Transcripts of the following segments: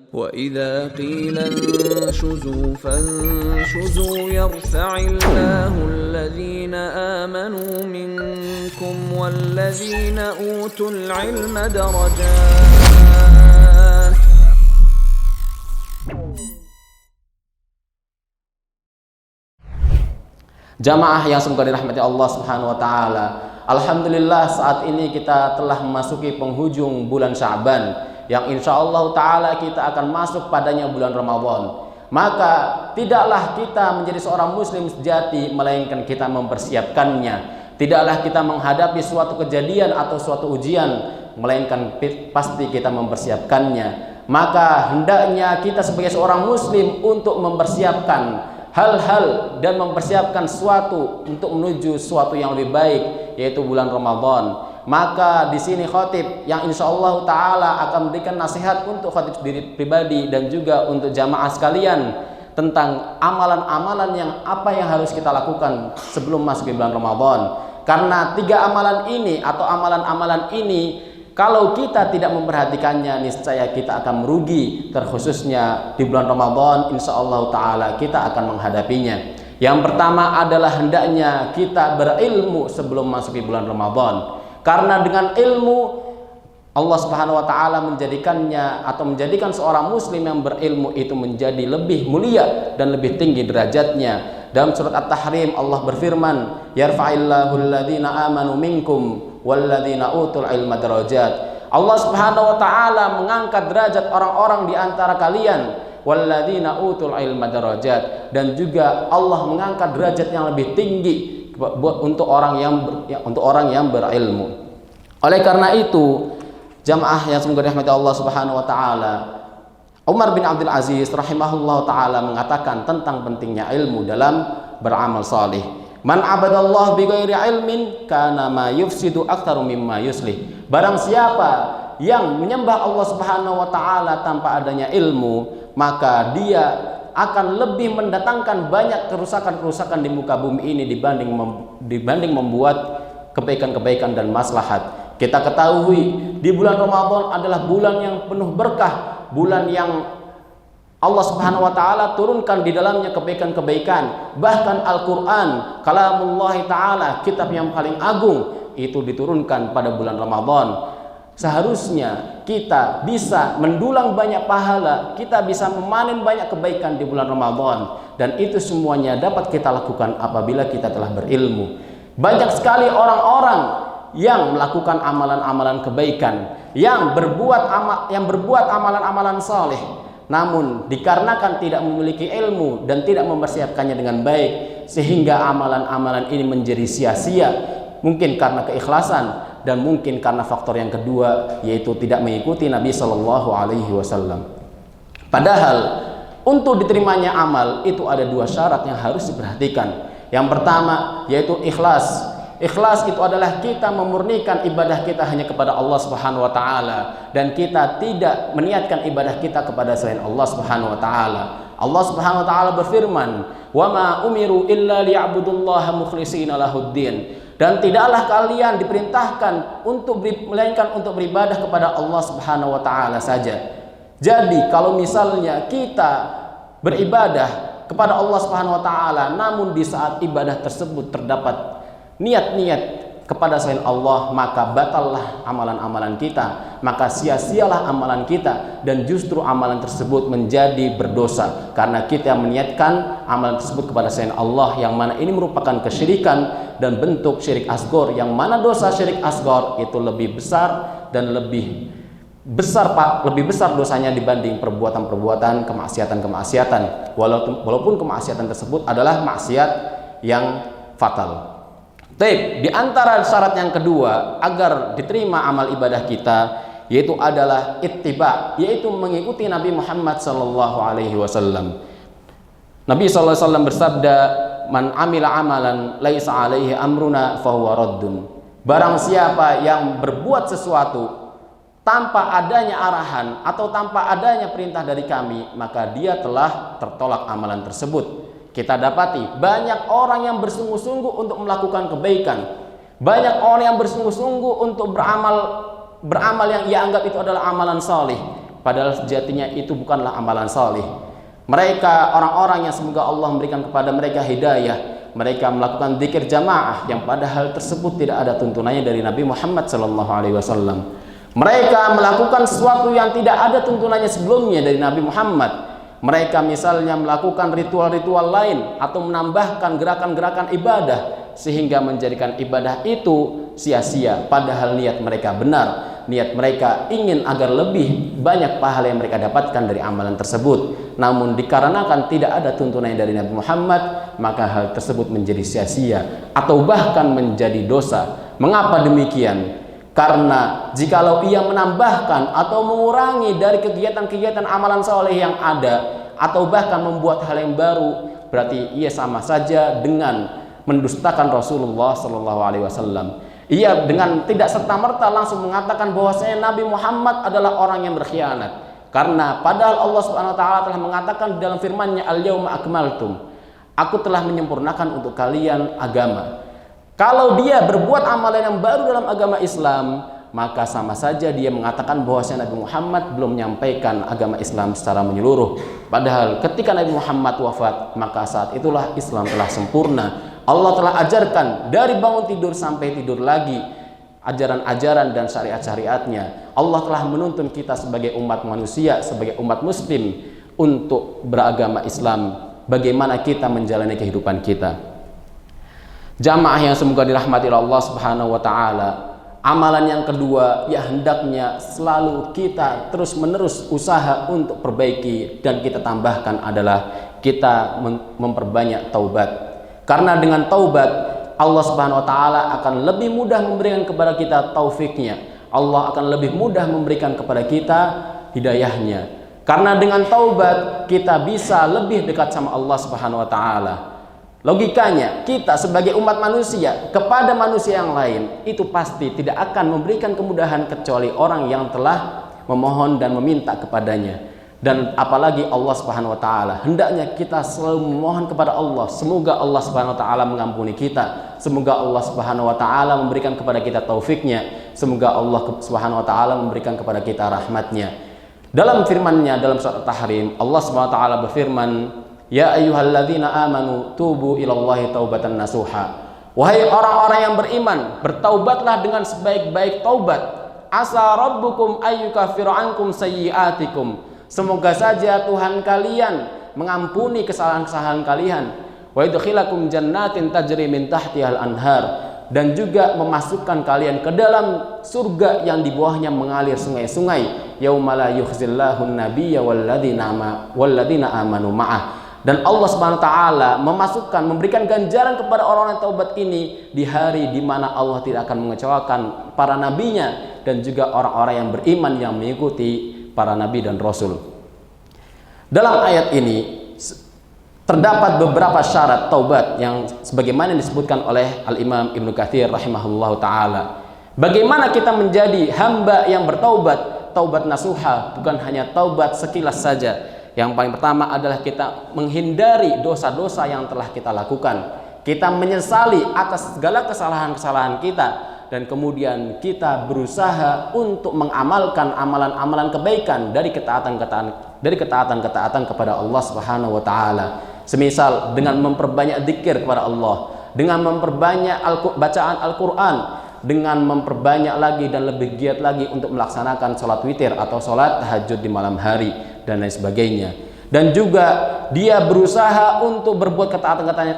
وَإِذَا قِيلَ انشُزُوا فَانشُزُوا يَرْفَعِ اللَّهُ الَّذِينَ آمَنُوا مِنكُمْ وَالَّذِينَ أُوتُوا الْعِلْمَ دَرَجَاتٍ. Jamaah yang semoga dirahmati Allah Subhanahu wa taala. Alhamdulillah saat ini kita telah memasuki penghujung bulan Sya'ban yang insyaallah taala kita akan masuk padanya bulan Ramadan. Maka tidaklah kita menjadi seorang muslim sejati melainkan kita mempersiapkannya. Tidaklah kita menghadapi suatu kejadian atau suatu ujian melainkan pasti kita mempersiapkannya. Maka hendaknya kita sebagai seorang muslim untuk mempersiapkan hal-hal dan mempersiapkan suatu untuk menuju suatu yang lebih baik, yaitu bulan Ramadan. Maka di sini khatib yang insyaallah taala akan memberikan nasihat untuk khatib sendiri pribadi dan juga untuk jamaah sekalian tentang amalan-amalan yang apa yang harus kita lakukan sebelum masuk ke bulan Ramadan. Karena tiga amalan ini atau amalan-amalan ini kalau kita tidak memperhatikannya, niscaya kita akan merugi, terkhususnya di bulan Ramadan. Insyaallah taala kita akan menghadapinya. Yang pertama adalah hendaknya kita berilmu sebelum masuk di bulan Ramadan. Karena dengan ilmu Allah Subhanahu wa taala menjadikannya atau menjadikan seorang muslim yang berilmu itu menjadi lebih mulia dan lebih tinggi derajatnya. Dalam surat At-Tahrim Allah berfirman, "Yarfa'illahu alladhina amanu minkum walladzina utul ilma darajat." Allah Subhanahu wa taala mengangkat derajat orang-orang di antara kalian, walladzina utul ilma darajat, dan juga Allah mengangkat derajat yang lebih tinggi untuk orang yang berilmu. Oleh karena itu, jamaah yang semoga dirahmati Allah Subhanahu wa taala, Umar bin Abdul Aziz rahimahullah taala mengatakan tentang pentingnya ilmu dalam beramal salih. Man abadallah bighairi ilmin kana ma yufsidu aktsaru mimma yuslih. Barang siapa yang menyembah Allah Subhanahu wa taala tanpa adanya ilmu, maka dia akan lebih mendatangkan banyak kerusakan-kerusakan di muka bumi ini dibanding membuat kebaikan-kebaikan dan maslahat. Kita ketahui di bulan Ramadan adalah bulan yang penuh berkah, bulan yang Allah Subhanahu wa taala turunkan di dalamnya kebaikan-kebaikan. Bahkan Al-Qur'an, kalamullah taala, kitab yang paling agung, itu diturunkan pada bulan Ramadan. Seharusnya kita bisa mendulang banyak pahala, kita bisa memanen banyak kebaikan di bulan Ramadan, dan itu semuanya dapat kita lakukan apabila kita telah berilmu. Banyak sekali orang-orang yang melakukan amalan-amalan kebaikan, yang berbuat amalan-amalan saleh, namun dikarenakan tidak memiliki ilmu dan tidak mempersiapkannya dengan baik, sehingga amalan-amalan ini menjadi sia-sia. Mungkin karena keikhlasan dan mungkin karena faktor yang kedua, yaitu tidak mengikuti Nabi Shallallahu Alaihi Wasallam. Padahal untuk diterimanya amal itu ada dua syarat yang harus diperhatikan. Yang pertama yaitu ikhlas. Ikhlas itu adalah kita memurnikan ibadah kita hanya kepada Allah Subhanahu wa taala, dan kita tidak meniatkan ibadah kita kepada selain Allah Subhanahu wa taala. Allah Subhanahu wa taala berfirman, "Wa ma umiru illa liya'budullaha mukhlishina lahuddin." Dan tidaklah kalian diperintahkan melainkan untuk beribadah kepada Allah Subhanahu wa taala saja. Jadi kalau misalnya kita beribadah kepada Allah Subhanahu wa taala, namun di saat ibadah tersebut terdapat niat-niat kepada selain Allah, maka batallah amalan-amalan kita, maka sia-sialah amalan kita, dan justru amalan tersebut menjadi berdosa karena kita meniatkan amalan tersebut kepada selain Allah, yang mana ini merupakan kesyirikan dan bentuk syirik asghar, yang mana dosa syirik asghar itu lebih besar dan lebih besar dosanya dibanding perbuatan-perbuatan kemaksiatan, walaupun kemaksiatan tersebut adalah maksiat yang fatal. Baik, di antara syarat yang kedua agar diterima amal ibadah kita yaitu adalah ittiba, yaitu mengikuti Nabi Muhammad sallallahu alaihi wasallam. Nabi sallallahu alaihi wasallam bersabda, "Man amila amalan laisa alaihi amruna fahuwa raddun." Barang siapa yang berbuat sesuatu tanpa adanya arahan atau tanpa adanya perintah dari kami, maka dia telah tertolak amalan tersebut. Kita dapati banyak orang yang bersungguh-sungguh untuk melakukan kebaikan, banyak orang yang bersungguh-sungguh untuk beramal yang ia anggap itu adalah amalan saleh, padahal sejatinya itu bukanlah amalan salih. Mereka orang-orang yang semoga Allah memberikan kepada mereka hidayah, mereka melakukan zikir jamaah yang pada hal tersebut tidak ada tuntunannya dari Nabi Muhammad SAW. Mereka melakukan sesuatu yang tidak ada tuntunannya sebelumnya dari Nabi Muhammad. Mereka misalnya melakukan ritual-ritual lain atau menambahkan gerakan-gerakan ibadah sehingga menjadikan ibadah itu sia-sia, padahal niat mereka benar. Niat mereka ingin agar lebih banyak pahala yang mereka dapatkan dari amalan tersebut. Namun dikarenakan tidak ada tuntunan dari Nabi Muhammad, maka hal tersebut menjadi sia-sia atau bahkan menjadi dosa. Mengapa demikian? Karena jikalau ia menambahkan atau mengurangi dari kegiatan-kegiatan amalan soleh yang ada, atau bahkan membuat hal yang baru, berarti ia sama saja dengan mendustakan Rasulullah SAW. Ia dengan tidak serta-merta langsung mengatakan bahwasanya Nabi Muhammad adalah orang yang berkhianat. Karena padahal Allah Subhanahu wa taala telah mengatakan dalam firman-Nya, "Al-yauma akmaltum." Aku telah menyempurnakan untuk kalian agama. Kalau dia berbuat amalan yang baru dalam agama Islam, maka sama saja dia mengatakan bahwasanya Nabi Muhammad belum menyampaikan agama Islam secara menyeluruh. Padahal ketika Nabi Muhammad wafat, maka saat itulah Islam telah sempurna. Allah telah ajarkan dari bangun tidur sampai tidur lagi ajaran-ajaran dan syariat-syariatnya. Allah telah menuntun kita sebagai umat manusia, sebagai umat muslim untuk beragama Islam. Bagaimana kita menjalani kehidupan kita? Jamaah yang semoga dirahmati Allah Subhanahu wa taala. Amalan yang kedua yang hendaknya selalu kita terus-menerus usaha untuk perbaiki dan kita tambahkan adalah kita memperbanyak taubat. Karena dengan taubat Allah Subhanahu wa taala akan lebih mudah memberikan kepada kita taufiknya. Allah akan lebih mudah memberikan kepada kita hidayahnya. Karena dengan taubat kita bisa lebih dekat sama Allah Subhanahu wa taala. Logikanya, kita sebagai umat manusia kepada manusia yang lain itu pasti tidak akan memberikan kemudahan kecuali orang yang telah memohon dan meminta kepadanya. Dan apalagi Allah Subhanahu wa taala, hendaknya kita selalu memohon kepada Allah, semoga Allah Subhanahu wa taala mengampuni kita, semoga Allah Subhanahu wa taala memberikan kepada kita taufiknya, semoga Allah Subhanahu wa taala memberikan kepada kita rahmatnya. Dalam firman-Nya dalam surat At-Tahrim, Allah Subhanahu wa taala berfirman, "Ya ayyuhalladzina amanu tubu ilallahi taubatan nasuha." Wahai orang-orang yang beriman, bertaubatlah dengan sebaik-baik taubat. Asa rabbukum ayyukaffiru ankum sayyi'atikum. Semoga saja Tuhan kalian mengampuni kesalahan-kesalahan kalian. Wa yudkhilakum jannatin tajri min tahtihal anhar, dan juga memasukkan kalian ke dalam surga yang di bawahnya mengalir sungai-sungai. Yaumala yukhzillahu an-nabiyya walladzina amanu ma'ah. Dan Allah Subhanahu wa taala memberikan ganjaran kepada orang-orang yang taubat ini di hari di mana Allah tidak akan mengecewakan para nabinya dan juga orang-orang yang beriman yang mengikuti para nabi dan rasul. Dalam ayat ini terdapat beberapa syarat taubat yang sebagaimana disebutkan oleh Al-Imam Ibnu Katsir rahimahullahu taala. Bagaimana kita menjadi hamba yang bertaubat, taubat nasuha, bukan hanya taubat sekilas saja. Yang paling pertama adalah kita menghindari dosa-dosa yang telah kita lakukan. Kita menyesali atas segala kesalahan-kesalahan kita, dan kemudian kita berusaha untuk mengamalkan amalan-amalan kebaikan dari ketaatan-ketaatan kepada Allah Subhanahu wa taala. Semisal dengan memperbanyak zikir kepada Allah, dengan memperbanyak bacaan Al-Qur'an, dengan memperbanyak lagi dan lebih giat lagi untuk melaksanakan sholat witir atau sholat tahajud di malam hari dan lain sebagainya. Dan juga dia berusaha untuk berbuat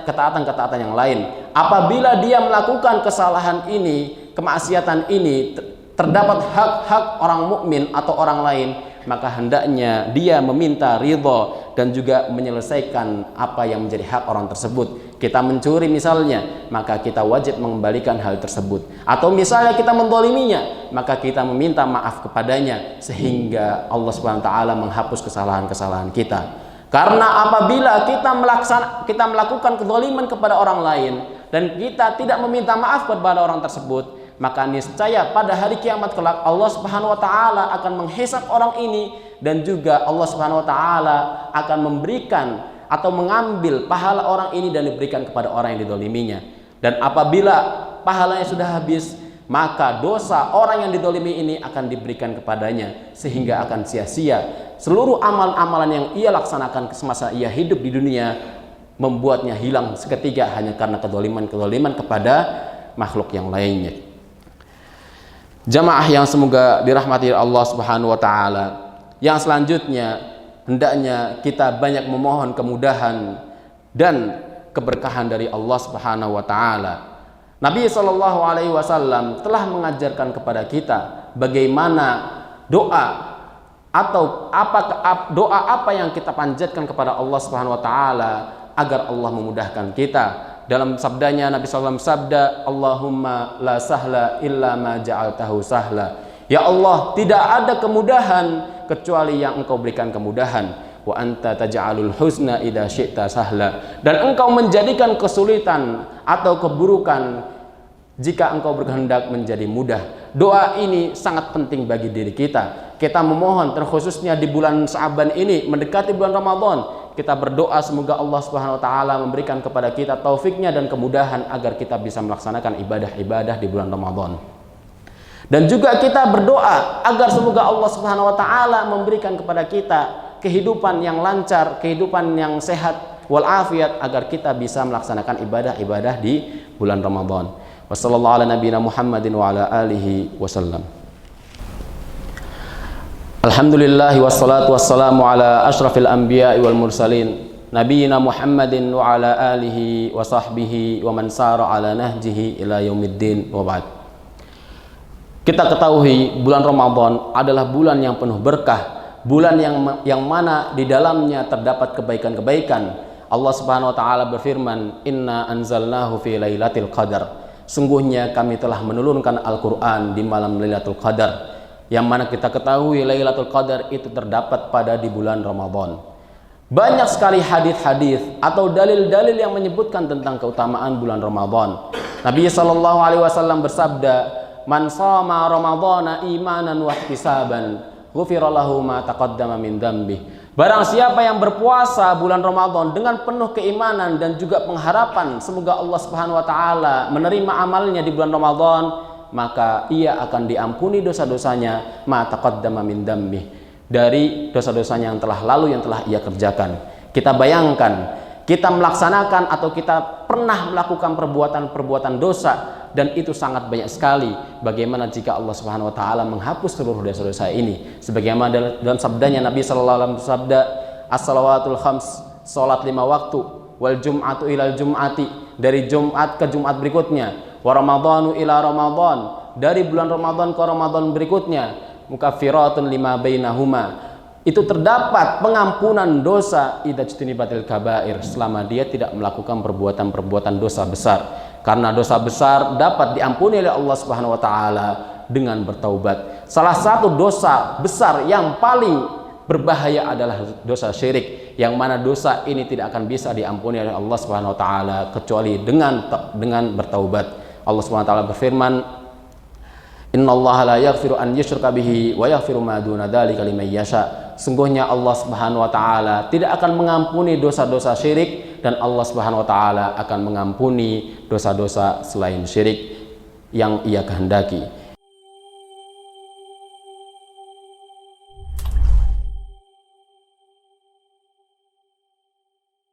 ketaatan-ketaatan yang lain. Apabila dia melakukan kesalahan ini, kemaksiatan ini, terdapat hak-hak orang mukmin atau orang lain, maka hendaknya dia meminta ridho dan juga menyelesaikan apa yang menjadi hak orang tersebut. Kita mencuri misalnya, maka kita wajib mengembalikan hal tersebut. Atau misalnya kita mendoliminya, maka kita meminta maaf kepadanya sehingga Allah Subhanahu wa taala menghapus kesalahan-kesalahan kita. Karena apabila kita melakukan kezaliman kepada orang lain dan kita tidak meminta maaf kepada orang tersebut, maka niscaya pada hari kiamat kelak Allah Subhanahu wa taala akan menghisab orang ini, dan juga Allah Subhanahu wa taala akan memberikan atau mengambil pahala orang ini dan diberikan kepada orang yang didoliminya. Dan apabila pahalanya sudah habis, maka dosa orang yang didolimi ini akan diberikan kepadanya sehingga akan sia-sia seluruh amal-amalan yang ia laksanakan semasa ia hidup di dunia, membuatnya hilang seketika hanya karena kedoliman kepada makhluk yang lainnya. Jamaah yang semoga dirahmati Allah Subhanahu wa taala, yang selanjutnya hendaknya kita banyak memohon kemudahan dan keberkahan dari Allah Subhanahu wa taala. Nabi sallallahu alaihi wasallam telah mengajarkan kepada kita bagaimana doa atau doa apa yang kita panjatkan kepada Allah Subhanahu wa taala agar Allah memudahkan kita. Dalam sabdanya Nabi sallallahu alaihi wasallam sabda, Allahumma la sahla illa ma ja'altahu sahla. Ya Allah, tidak ada kemudahan kecuali yang Engkau berikan kemudahan. Wa anta taj'alul husna idza syi'ta sahla. Dan Engkau menjadikan kesulitan atau keburukan jika Engkau berkehendak menjadi mudah. Doa ini sangat penting bagi diri kita. Kita memohon terkhususnya di bulan Sya'ban ini mendekati bulan Ramadan, kita berdoa semoga Allah Subhanahu wa taala memberikan kepada kita taufiknya dan kemudahan agar kita bisa melaksanakan ibadah-ibadah di bulan Ramadan. Dan juga kita berdoa agar semoga Allah Subhanahu wa taala memberikan kepada kita kehidupan yang lancar, kehidupan yang sehat walafiat agar kita bisa melaksanakan ibadah-ibadah di bulan Ramadan. Wassallallahu ala nabiyina Muhammadin wa ala alihi wasallam. Alhamdulillah wassalatu wassalamu ala asyrafil anbiya'i wal mursalin nabiyina Muhammadin wa ala alihi wa sahbihi wa man sara ala nahjihi ila yaumiddin wa ba'd. Kita ketahui bulan Ramadan adalah bulan yang penuh berkah, bulan yang mana di dalamnya terdapat kebaikan-kebaikan. Allah Subhanahu wa taala berfirman, "Inna anzalnahu fi lailatul qadar." Sungguhnya kami telah menurunkan Al-Qur'an di malam Lailatul Qadar. Yang mana kita ketahui Lailatul Qadar itu terdapat pada di bulan Ramadan. Banyak sekali hadis-hadis atau dalil-dalil yang menyebutkan tentang keutamaan bulan Ramadan. Nabi sallallahu alaihi wasallam bersabda, "Man shoma Ramadhana imanan wa ihtisaban, ghufira lahu ma taqaddama min dzambi." Barang siapa yang berpuasa bulan Ramadan dengan penuh keimanan dan juga pengharapan semoga Allah Subhanahu wa taala menerima amalnya di bulan Ramadan, maka ia akan diampuni dosa-dosanya ma taqaddama min dzambi, dari dosa-dosanya yang telah lalu yang telah ia kerjakan. Kita bayangkan kita melaksanakan atau kita pernah melakukan perbuatan-perbuatan dosa dan itu sangat banyak sekali. Bagaimana jika Allah Subhanahu wa taala menghapus seluruh dosa-dosa ini? Sebagaimana dalam sabdanya Nabi sallallahu alaihi wasallam sabda, "As-salawatul khams," salat 5 waktu, "wal jum'atu ilal jum'ati," dari Jumat ke Jumat berikutnya, "wa ramadhanu ila ramadhan," dari bulan Ramadan ke Ramadan berikutnya, "mukaffiratun lima bainahuma." Itu terdapat pengampunan dosa idza jtunibatil kabair, selama dia tidak melakukan perbuatan-perbuatan dosa besar. Karena dosa besar dapat diampuni oleh Allah Subhanahu wa taala dengan bertaubat. Salah satu dosa besar yang paling berbahaya adalah dosa syirik, yang mana dosa ini tidak akan bisa diampuni oleh Allah Subhanahu wa taala kecuali dengan bertaubat. Allah Subhanahu wa taala berfirman, "Innallaha la yaghfiru an yushraka bihi wa yaghfiru ma duna dzalika liman yasha." Sungguhnya Allah Subhanahu wa taala tidak akan mengampuni dosa-dosa syirik dan Allah Subhanahu wa taala akan mengampuni dosa-dosa selain syirik yang Ia kehendaki.